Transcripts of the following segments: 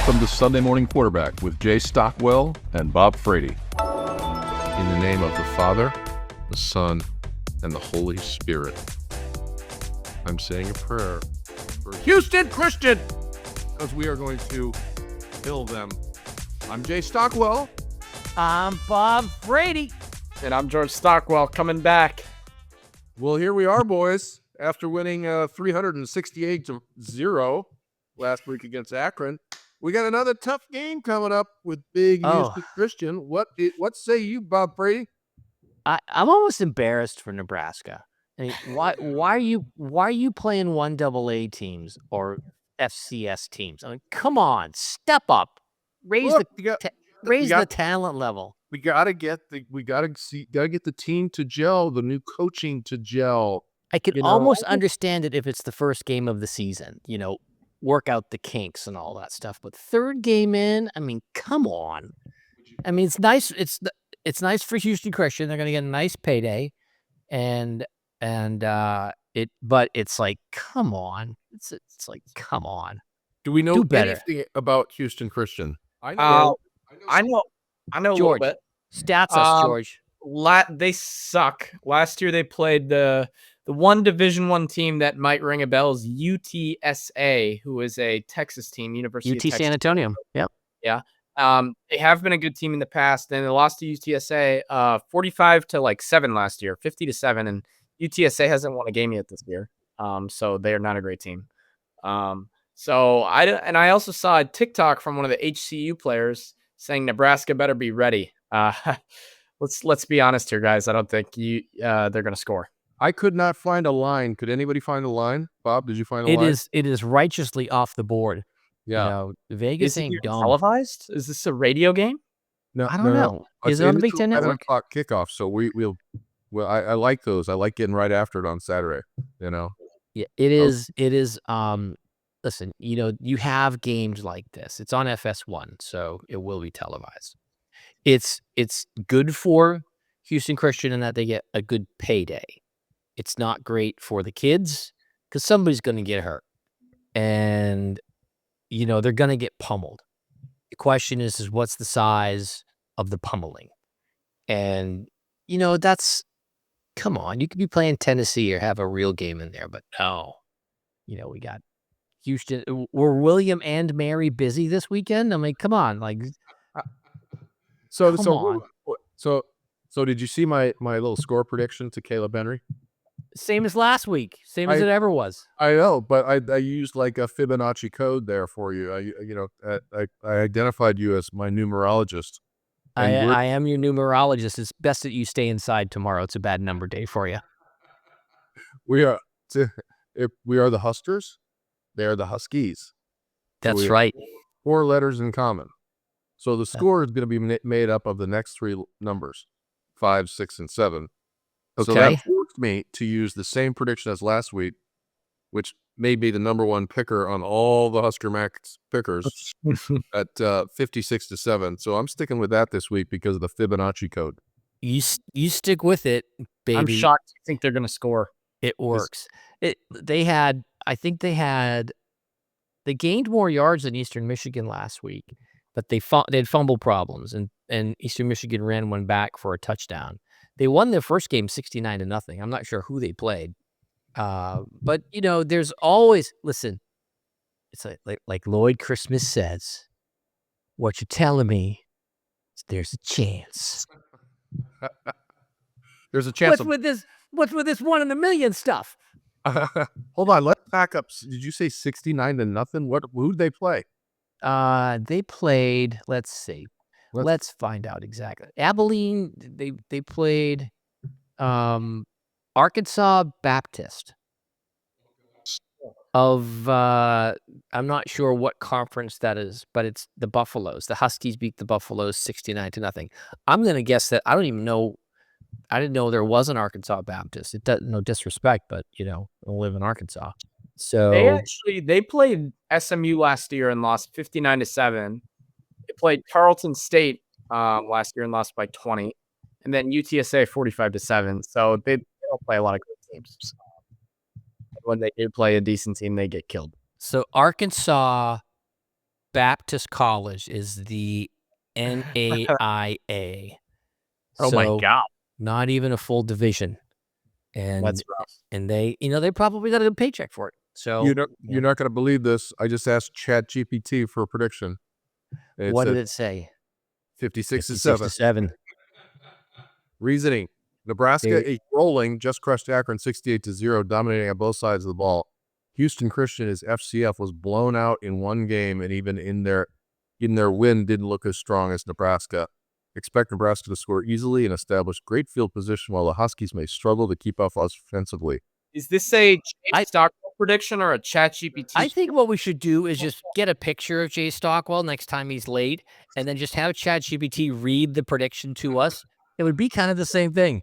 Welcome to Sunday Morning Quarterback with Jay Stockwell and Bob Frady. In the name of the Father, the Son, and the Holy Spirit, I'm saying a prayer for Houston Christian, because we are going to kill them. I'm Jay Stockwell. I'm Bob Frady. And I'm George Stockwell, coming back. Well, here we are, boys. After winning 368-0 last week against Akron, we got another tough game coming up with big Houston Christian. What say you, Bob Frady? I'm almost embarrassed for Nebraska. I mean, why are you playing 1AA teams or FCS teams? I mean, come on, step up, raise the talent level. We gotta get the team to gel, the new coaching to gel. I could almost understand it if it's the first game of the season, work out the kinks and all that stuff. But third game in, I mean, come on. I mean, it's nice. It's nice for Houston Christian. They're going to get a nice payday, but it's like, come on. It's like, come on. Do we know better. anything about Houston Christian? I know George, a little bit. Stats us, George. They suck. Last year they played the one Division I team that might ring a bell is UTSA, who is a Texas team, University of Texas. San Antonio. Yep. Yeah. They have been a good team in the past. Then they lost to UTSA 45-7 last year, 50-7, and UTSA hasn't won a game yet this year. So they are not a great team. So I also saw a TikTok from one of the HCU players saying Nebraska better be ready. Let's be honest here, guys. I don't think they're going to score. I could not find a line. Could anybody find a line? Bob, did you find a line? It is righteously off the board. Yeah. Vegas ain't dumb. Televised? Is this a radio game? No, I don't know. Is it on the Big Ten Network? 7 o'clock kickoff. So I like those. I like getting right after it on Saturday. Yeah, it is. It is. Listen, you have games like this. It's on FS1, so it will be televised. It's good for Houston Christian in that they get a good payday. It's not great for the kids because somebody's going to get hurt, and they're going to get pummeled. The question is what's the size of the pummeling? And come on, you could be playing Tennessee or have a real game in there, but no, we got Houston. Were William and Mary busy this weekend? I mean, come on, So did you see my little score prediction to Caleb Henry? Same as last week, same as it ever was. I know, but I used like a Fibonacci code there for you. I identified you as my numerologist. I am your numerologist. It's best that you stay inside tomorrow. It's a bad number day for you. We are the Huskers. They are the Huskies. That's right. 4 letters in common. So the score is going to be made up of the next 3 numbers, 5, 6, and 7. Okay. So that forced me to use the same prediction as last week, which made me the number 1 picker on all the Husker Max pickers at 56-7. So I'm sticking with that this week because of the Fibonacci code. You stick with it, baby. I'm shocked you think they're going to score. It works. They gained more yards than Eastern Michigan last week, but they had fumble problems, and Eastern Michigan ran one back for a touchdown. They won their first game 69-0. I'm not sure who they played. But there's always, listen, it's like Lloyd Christmas says, what you're telling me is there's a chance. There's a chance. What's with this 1 in a million stuff? Hold on, let's back up. Did you say 69-0? Who did they play? They played, let's see. Let's find out exactly. Abilene, they played Arkansas Baptist of I'm not sure what conference that is, but it's the Buffaloes. The Huskies beat the Buffaloes 69-0. I'm going to guess that I didn't know there was an Arkansas Baptist. It doesn't, no disrespect, but I live in Arkansas. So they played SMU last year and lost 59-7. They played Tarleton State last year and lost by 20, and then UTSA 45-7. So they don't play a lot of good teams. When they do play a decent team, they get killed. So Arkansas Baptist College is the NAIA. Oh my God. Not even a full division. And That's rough. and they probably got a good paycheck for it. So You're not going to believe this. I just asked ChatGPT for a prediction. And what said did it say? 56 to 56 to 7. 7. Reasoning. Nebraska rolling, just crushed Akron 68-0, dominating on both sides of the ball. Houston Christian, his FCF, was blown out in one game, and even in their win didn't look as strong as Nebraska. Expect Nebraska to score easily and establish great field position, while the Huskies may struggle to keep up offensively. Is this a Jay Stockwell prediction or a ChatGPT? I think what we should do is just get a picture of Jay Stockwell next time he's late, and then just have ChatGPT read the prediction to us. It would be kind of the same thing.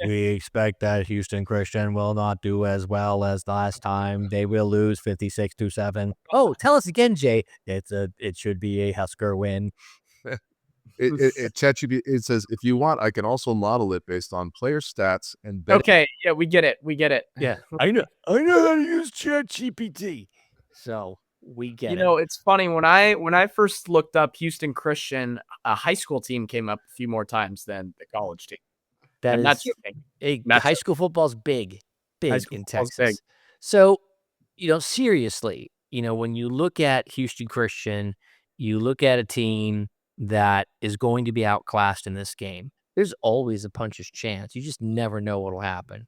We expect that Houston Christian will not do as well as last time. They will lose 56 to 7. Oh, tell us again, Jay. It should be a Husker win. ChatGPT, it says, if you want, I can also model it based on player stats and betting. Okay, yeah, we get it. Yeah, I know how to use ChatGPT. So we get it. It's funny when I first looked up Houston Christian, a high school team came up a few more times than the college team. That I'm is not joking. high school football's big in Texas. Big. So, seriously, when you look at Houston Christian, you look at a team that is going to be outclassed in this game. There's always a puncher's chance. You just never know what'll happen.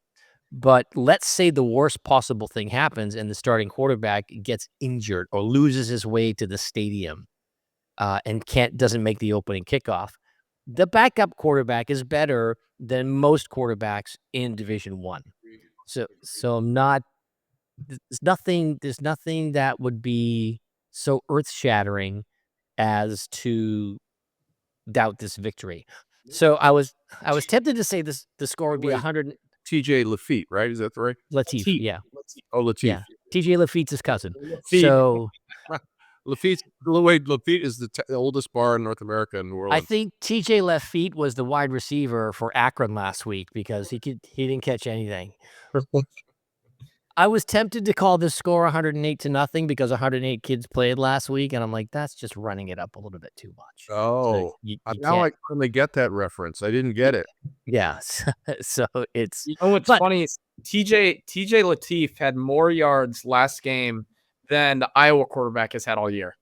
But let's say the worst possible thing happens and the starting quarterback gets injured or loses his way to the stadium and doesn't make the opening kickoff. The backup quarterback is better than most quarterbacks in Division I. So I'm not. There's nothing that would be so earth-shattering as to doubt this victory. So I was tempted to say the score would be 100. TJ Lafitte, right? Is that right? Lateef, yeah. Oh, Lateef. Yeah. TJ Lafitte's his cousin. Lafitte. So Lafitte is the oldest bar in North America in New Orleans. I think TJ Lafitte was the wide receiver for Akron last week because he didn't catch anything. I was tempted to call this score 108-0 because 108 kids played last week, and I'm like, that's just running it up a little bit too much. Oh, so now I finally get that reference. I didn't get it. Yeah, so it's. What's funny is TJ Lateef had more yards last game than the Iowa quarterback has had all year.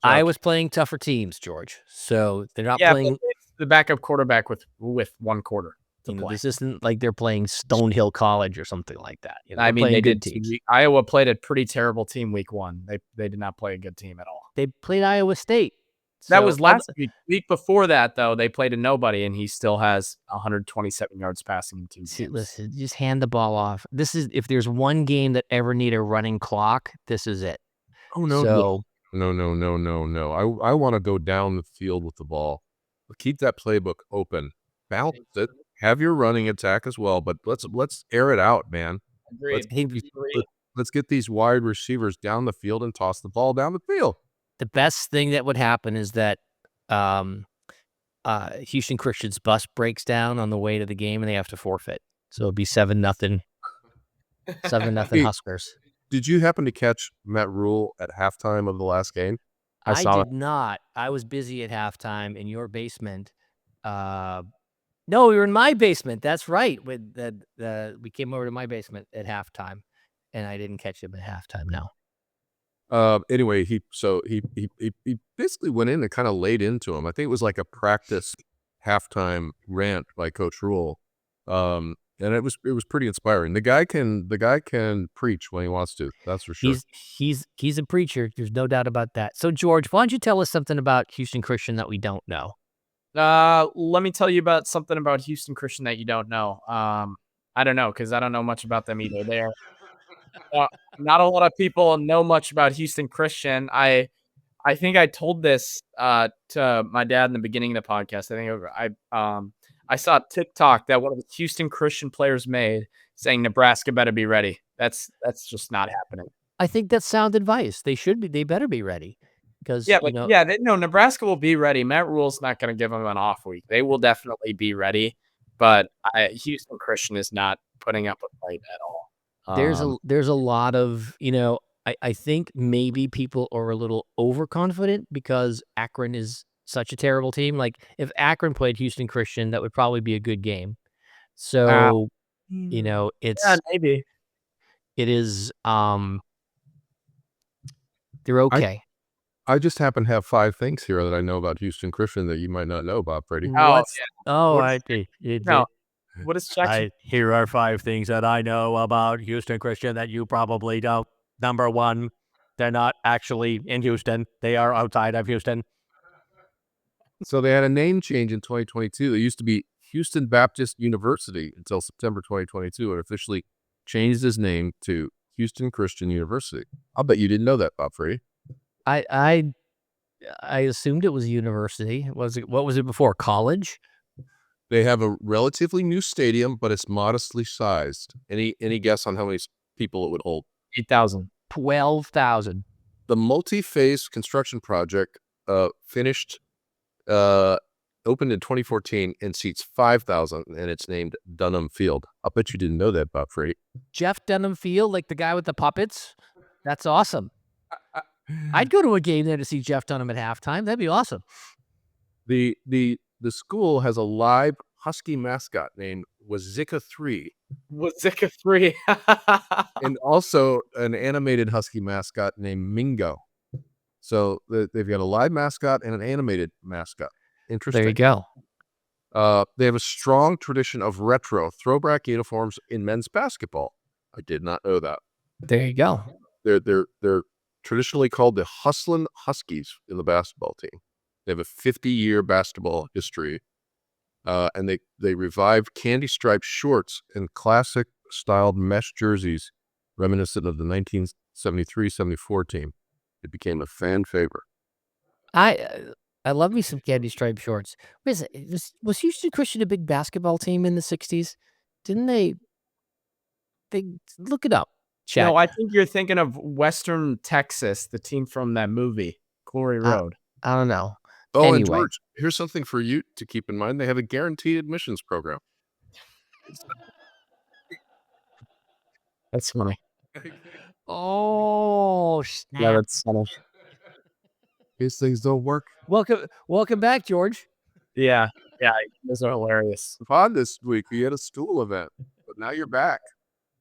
Iowa's playing tougher teams, George. So they're not playing the backup quarterback with one quarter. This isn't like they're playing Stonehill College or something like that. I mean, they did. Iowa played a pretty terrible team week 1. They did not play a good team at all. They played Iowa State. That was last week. Week before that, though, they played a nobody, and he still has 127 yards passing in 2 games. Listen, just hand the ball off. This is if there's one game that ever need a running clock, this is it. Oh no! No! I want to go down the field with the ball. Keep that playbook open. Balance it. Have your running attack as well, but let's air it out, man. Agreed. Let's get these wide receivers down the field and toss the ball down the field. The best thing that would happen is that Houston Christian's bus breaks down on the way to the game and they have to forfeit. So it'll be 7-0. 7-0 Huskers. Did you happen to catch Matt Rule at halftime of the last game? I did not. I was busy at halftime in your basement. No, we were in my basement. That's right. We came over to my basement at halftime, and I didn't catch him at halftime. No. Anyway, he basically went in and kind of laid into him. I think it was like a practice halftime rant by Coach Rule, and it was pretty inspiring. The guy can preach when he wants to. That's for sure. He's a preacher. There's no doubt about that. So George, why don't you tell us something about Houston Christian that we don't know? Let me tell you about something about Houston Christian that you don't know. I don't know because I don't know much about them either. They're not a lot of people know much about Houston Christian. I think I told this to my dad in the beginning of the podcast. I saw a TikTok that one of the Houston Christian players made saying Nebraska better be ready. That's just not happening. I think that's sound advice. They better be ready. Because Nebraska will be ready. Matt Rule's not going to give them an off week. They will definitely be ready, but Houston Christian is not putting up a fight at all. There's a lot of I think maybe people are a little overconfident because Akron is such a terrible team. Like, if Akron played Houston Christian, that would probably be a good game. So, you know, Yeah, maybe. it is, they're okay. I just happen to have 5 things here that I know about Houston Christian that you might not know, Bob Brady. What's What I is- see. No. What is Jackson? Here are 5 things that I know about Houston Christian that you probably don't. Number 1, they're not actually in Houston. They are outside of Houston. So they had a name change in 2022. It used to be Houston Baptist University until September 2022 and officially changed his name to Houston Christian University. I'll bet you didn't know that, Bob Free. I assumed it was university. What was it before? College? They have a relatively new stadium, but it's modestly sized. Any guess on how many people it would hold? 8,000. 12,000. The multi-phase construction project opened in 2014 and seats 5,000, and it's named Dunham Field. I'll bet you didn't know that, Bob Free. Jeff Dunham Field, like the guy with the puppets? That's awesome. I'd go to a game there to see Jeff Dunham at halftime. That'd be awesome. The school has a live Husky mascot named Wazika 3. Wazika 3. And also an animated Husky mascot named Mingo. So they've got a live mascot and an animated mascot. Interesting. There you go. They have a strong tradition of retro throwback uniforms in men's basketball. I did not know that. There you go. They're traditionally called the Hustlin' Huskies in the basketball team. They have a 50-year basketball history, and they revived candy-striped shorts and classic-styled mesh jerseys reminiscent of the 1973-74 team. It became a fan favorite. I love me some candy striped shorts. Wait a second, was Houston Christian a big basketball team in the 60s? Didn't they look it up, chat. No, I think you're thinking of Western Texas, the team from that movie, Glory Road. I don't know. Oh, Anyway. and George, here's something for you to keep in mind. They have a guaranteed admissions program. That's funny. Oh, snap. Yeah, that's funny. These things don't work. Welcome back, George. Yeah, those are hilarious. Pod this week. You had a stool event, but now you're back.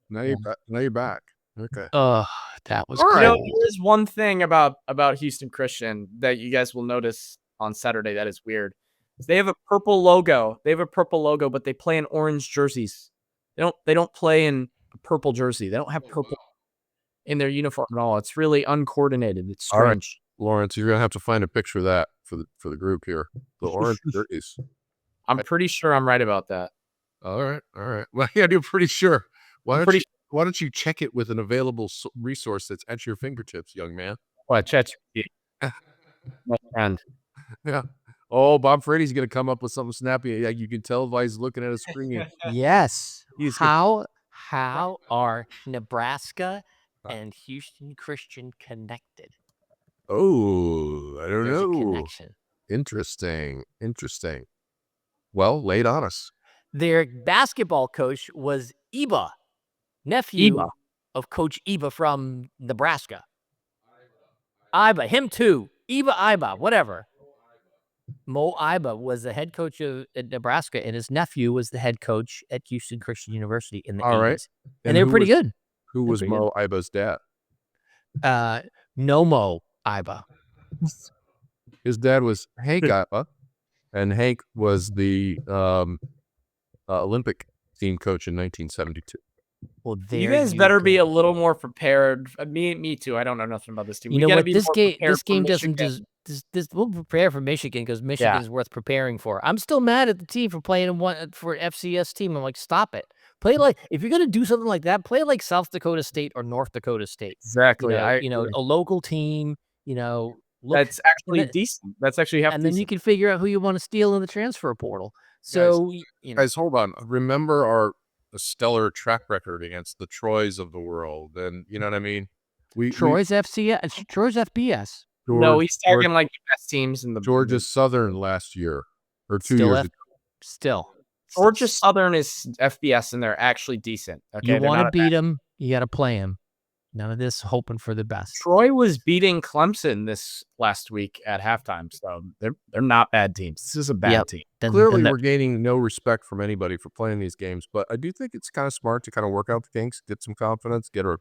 Now you're back. Okay. That was All cool. right. You know, there's one thing about Houston Christian that you guys will notice on Saturday that is weird. They have a purple logo. But they play in orange jerseys. They don't play in a purple jersey. They don't have purple in their uniform at all. It's really uncoordinated. It's strange. All right, Lawrence, you're gonna have to find a picture of that for the group here. The orange jerseys. I'm pretty sure I'm right about that. All right. Well, yeah, you're pretty sure. Why don't you check it with an available resource that's at your fingertips, young man? What, ChatGPT? My friend. Yeah. Oh, Bob Frady's gonna come up with something snappy. Yeah, you can tell by he's looking at a screen. Yes. He's How are Nebraska and Houston Christian connected? Oh, I don't There's a know. connection. Interesting. Well, lay it on us. Their basketball coach was Iba, nephew Iba. of Coach Iba from Nebraska. Iba, him too. Iba, whatever. Mo Iba was the head coach at Nebraska, and his nephew was the head coach at Houston Christian University in the 80s. Right. And they were pretty good. Who was Mo Iba's dad? No Mo Iba. His dad was Hank Iba, and Hank was the Olympic team coach in 1972. Well, there You guys better be go. a little more prepared. Me too. I don't know nothing about this team. You We know gotta what? be This more game prepared for doesn't Michigan. we'll prepare for Michigan because Michigan is worth preparing for. I'm still mad at the team for playing for an FCS team. I'm like, stop it. Play like, if you're gonna do something like that, play like South Dakota State or North Dakota State. Exactly. You know, a local team. You know, That's actually then- decent. That's actually half and then you decent. can figure out who you want to steal in the transfer portal. So, you know, Guys, hold on. Remember our stellar track record against the Troys of the world, and you know what I mean. Troy's FCS, Troy's FBS. No, he's talking like the best teams in the Georgia Southern last year or 2 Still years ago. Still, Georgia Southern is FBS and they're actually decent. Okay, you want to beat them, you got to play them. None of this hoping for the best. Troy was beating Clemson this last week at halftime, so they're not bad teams. This is a bad team. Clearly, we're gaining no respect from anybody for playing these games, but I do think it's kind of smart to kind of work out the kinks, get some confidence, get a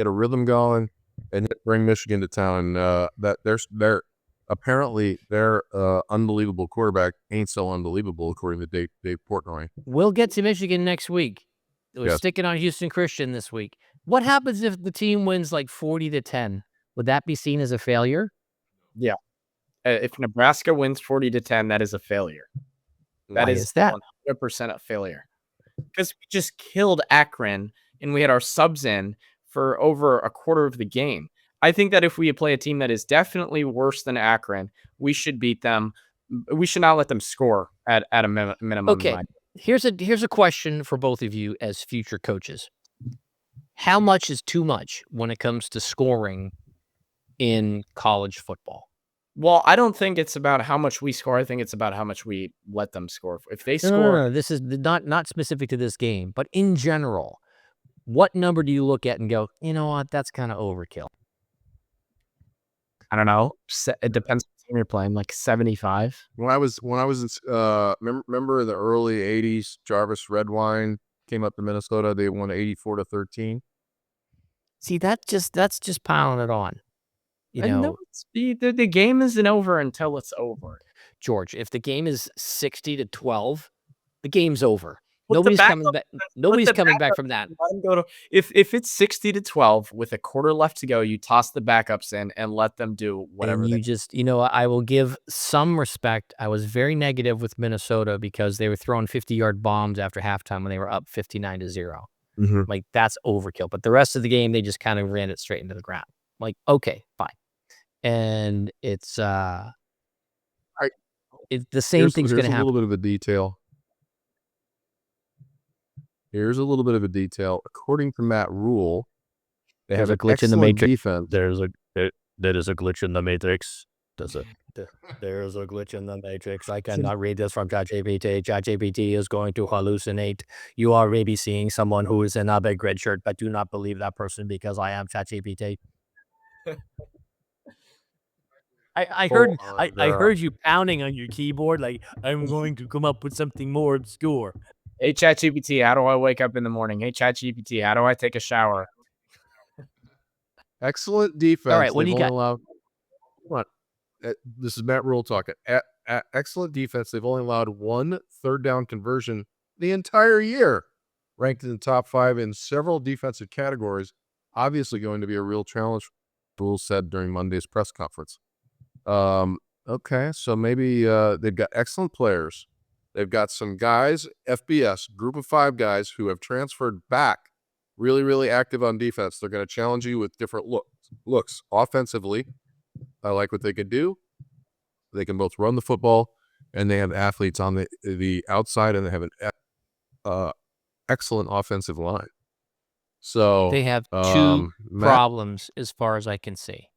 rhythm going, and bring Michigan to town. That their apparently their unbelievable quarterback ain't so unbelievable, according to Dave Portnoy. We'll get to Michigan next week. We're sticking on Houston Christian this week. What happens if the team wins like 40-10? Would that be seen as a failure? Yeah. If Nebraska wins 40-10, that is a failure. Why is that? 100% a failure. Because we just killed Akron and we had our subs in for over a quarter of the game. I think that if we play a team that is definitely worse than Akron, we should beat them. We should not let them score at a minimum. Okay. Here's a question for both of you as future coaches. How much is too much when it comes to scoring in college football? Well, I don't think it's about how much we score. I think it's about how much we let them score. If they score, no, this is not specific to this game, but in general, what number do you look at and go, you know what, that's kind of overkill? I don't know. It depends on the team you're playing. Like 75. When I was remember in the early '80s, Jarvis Redwine came up to Minnesota. They won 84-13. See, that's just piling it on. The game isn't over until it's over. George, if the game is 60-12, the game's over. Nobody's coming back. Nobody's coming back from that. If it's 60-12 with a quarter left to go, you toss the backups in and let them do whatever. And I will give some respect. I was very negative with Minnesota because they were throwing 50-yard bombs after halftime when they were up 59-0. Mm-hmm. Like, that's overkill. But the rest of the game, they just kind of ran it straight into the ground. Like, okay, fine. And it's the same thing's going to happen. Here's a little bit of a detail. Here's a little bit of a detail. According to Matt Rule, they have a glitch in the matrix. Defense. There is a glitch in the matrix. There's a glitch in the matrix. I cannot read this from ChatGPT. ChatGPT is going to hallucinate. You are maybe seeing someone who is in a big red shirt, but do not believe that person because I am ChatGPT. I heard you pounding on your keyboard like, I'm going to come up with something more obscure. Hey, ChatGPT, how do I wake up in the morning? Hey, ChatGPT, how do I take a shower? Excellent defense. All right, what do you got? This is Matt Rule talking. Excellent defense. They've only allowed one third down conversion the entire year. Ranked in the top 5 in several defensive categories. Obviously going to be a real challenge, Rule said during Monday's press conference. Okay, so maybe they've got excellent players. They've got some guys, FBS, group of 5 guys who have transferred back, really, really active on defense. They're going to challenge you with different looks. Offensively, I like what they can do. They can both run the football, and they have athletes on the outside, and they have an excellent offensive line. So they have 2 problems as far as I can see.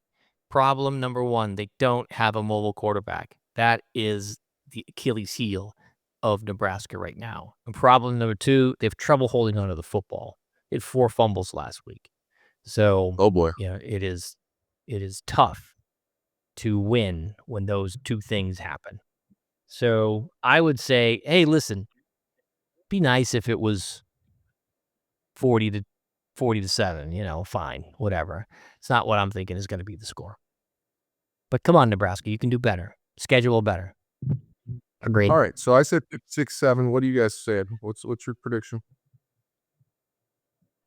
Problem number 1, they don't have a mobile quarterback. That is the Achilles heel of Nebraska right now. And problem number 2, they have trouble holding onto the football. They had 4 fumbles last week. So, oh boy, it is tough to win when those 2 things happen. So I would say, hey, listen, be nice if it was 40-7, fine, whatever. It's not what I'm thinking is going to be the score. But come on, Nebraska, you can do better. Schedule better. Agreed. All right, so I said 6-7. What do you guys say? What's your prediction?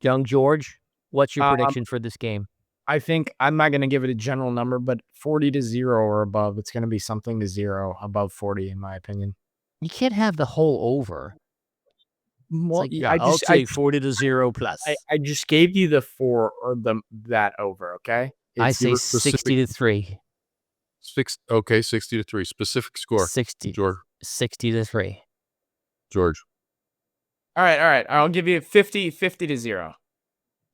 Young George, what's your prediction for this game? I think I'm not going to give it a general number, but 40-0 or above. It's going to be something to 0 above 40, in my opinion. You can't have the whole over. Well, I'll take 40-0 plus. I just gave you the 4 or that over. Okay, I say 60-3. 60-3. Specific score. 60. George. 60-3. George. All right. I'll give you 50-0.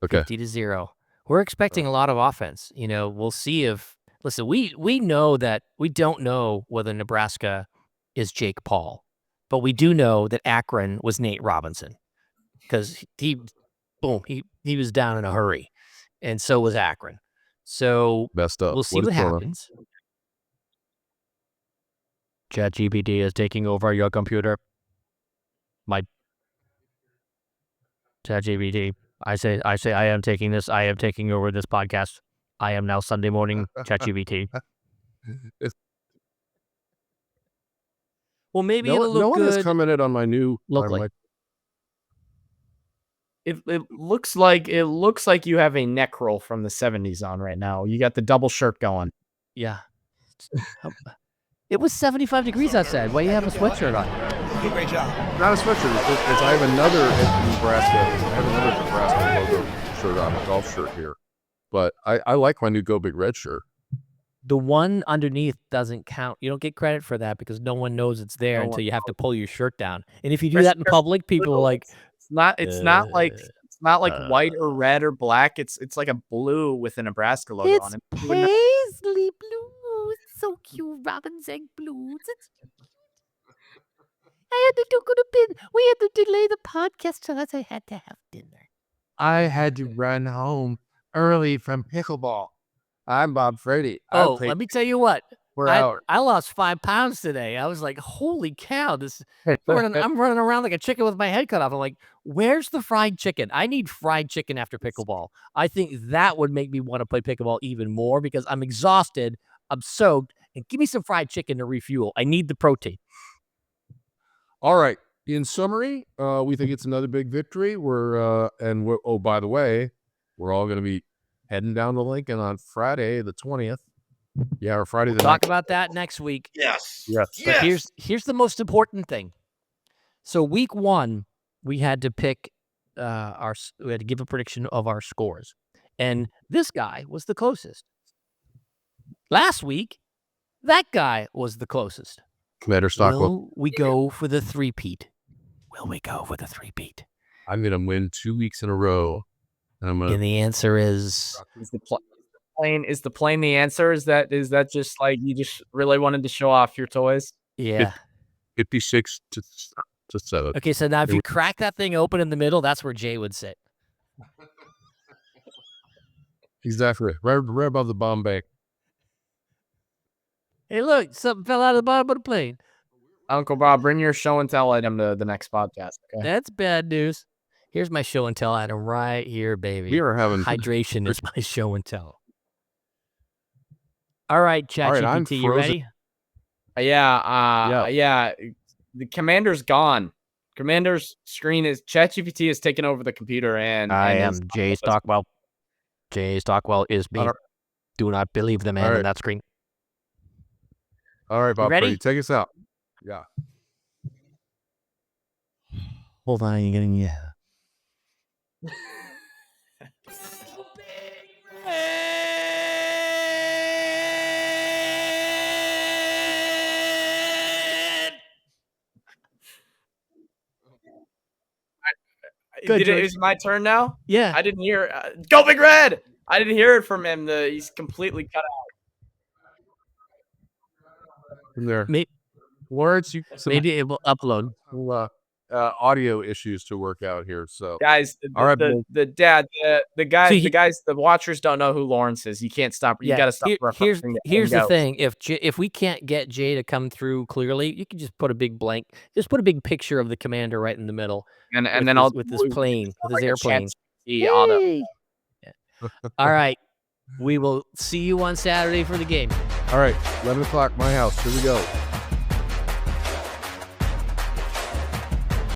Okay. 50-0. We're expecting a lot of offense. We'll see if. Listen, we know that we don't know whether Nebraska is Jake Paul, but we do know that Akron was Nate Robinson because he was down in a hurry. and so was Akron. So Messed up. we'll see what is going on? happens. ChatGPT is taking over your computer. My ChatGPT. I say I am taking this. I am taking over this podcast. I am now Sunday morning ChatGPT. Well, maybe No, it'll look no one has good. commented on my new locally. It looks like you have a neck roll from the 70s on right now. You got the double shirt going. Yeah. It was 75 degrees outside. Why you have a sweatshirt on? Great job. Not a sweatshirt. I have another Nebraska logo shirt on, a golf shirt here. But I like my new Go Big Red shirt. The one underneath doesn't count. You don't get credit for that because no one knows it's there until you have to pull your shirt down. And if you do that in public, people are like, It's not like white or red or black. It's like a blue with a Nebraska logo on it. paisley blue. It's so cute. Robin's egg blues. It's I had to go to bed. We had to delay the podcast unless I had to have dinner. I had to run home early from pickleball. I'm Bob Frady. Let me tell you what. We're out. I lost 5 pounds today. I was like, holy cow. I'm running around like a chicken with my head cut off. I'm like, where's the fried chicken? I need fried chicken after pickleball. I think that would make me want to play pickleball even more because I'm exhausted. I'm soaked. And give me some fried chicken to refuel. I need the protein. All right. In summary, we think it's another big victory. Oh, by the way, we're all going to be heading down to Lincoln on Friday, the 20th. Yeah, or Friday the 9th. Talk about that next week. Yes. Yes. But here's the most important thing. So week 1, we had to pick we had to give a prediction of our scores. And this guy was the closest. Last week, that guy was the closest. Commander Stockwell. Will we go for the three-peat? Will we go for the three-peat? I'm going to win 2 weeks in a row. And the answer is... Is the plane the answer? Is that just like you just really wanted to show off your toys? Yeah. 56 to 7. Okay, so now if you crack that thing open in the middle, that's where Jay would sit. Exactly. Right above the bomb bank. Hey, look, something fell out of the bottom of the plane. Uncle Bob, bring your show and tell item to the next podcast. Okay. That's bad news. Here's my show and tell item right here, baby. We are having hydration is my show and tell. All right, ChatGPT, you ready? Yeah. The commander's gone. Commander's screen is ChatGPT has taken over the computer, and I am Jay Stockwell. Jay Stockwell is me. Do not believe the man in that screen. All right, Bob, ready? Take us out. Yeah. Hold on, you're getting Is my turn now? Yeah. I didn't hear. Go Big Red! I didn't hear it from him. He's completely cut out. In there. Words, maybe it will upload. Audio issues to work out here. So guys, the watchers don't know who Lawrence is. You can't stop. You got to stop. Here's the thing: if we can't get Jay to come through clearly, you can just put a big picture of the commander right in the middle, and then I'll with this plane, with his airplane. Auto. Yeah. All right, we will see you on Saturday for the game. All right, 11 o'clock, my house. Here we go.